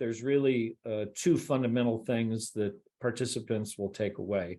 there's really two fundamental things that participants will take away.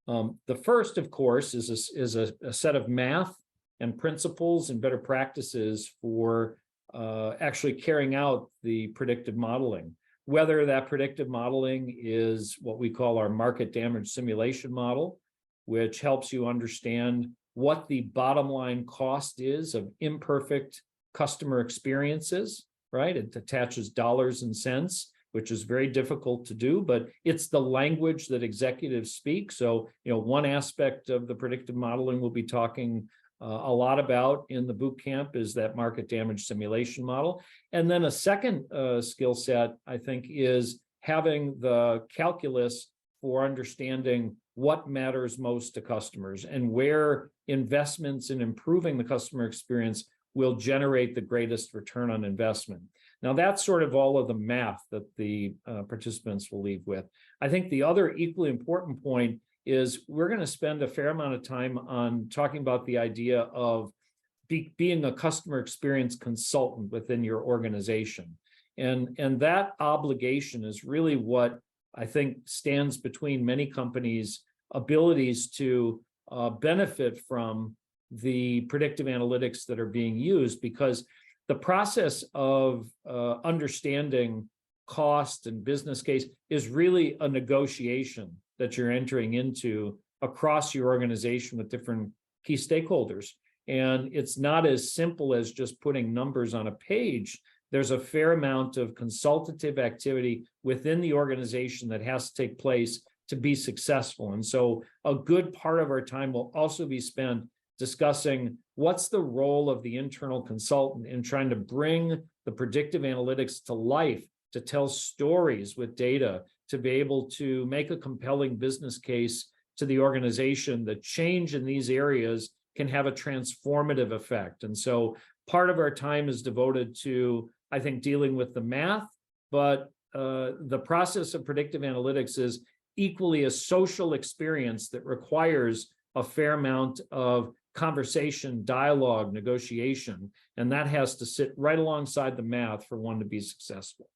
The first, of course, is a set of math and principles and better practices for actually carrying out the predictive modeling. Whether that predictive modeling is what we call our market damage simulation model, which helps you understand what the bottom line cost is of imperfect customer experiences, right? It attaches dollars and cents, which is very difficult to do, but it's the language that executives speak. So, one aspect of the predictive modeling we'll be talking a lot about in the boot camp is that market damage simulation model. And then a second skill set, I think, is having the calculus for understanding what matters most to customers and where investments in improving the customer experience will generate the greatest return on investment. Now, that's sort of all of the math that the participants will leave with. I think the other equally important point is we're going to spend a fair amount of time on talking about the idea of being a customer experience consultant within your organization. And that obligation is really what I think stands between many companies' abilities to benefit from the predictive analytics that are being used, because the process of understanding cost and business case is really a negotiation that you're entering into across your organization with different key stakeholders. And it's not as simple as just putting numbers on a page. There's a fair amount of consultative activity within the organization that has to take place to be successful. And so a good part of our time will also be spent discussing what's the role of the internal consultant in trying to bring the predictive analytics to life, to tell stories with data, to be able to make a compelling business case to the organization. The change in these areas can have a transformative effect. And so part of our time is devoted to, I think, dealing with the math, but the process of predictive analytics is equally a social experience that requires a fair amount of conversation, dialogue, negotiation, and that has to sit right alongside the math for one to be successful.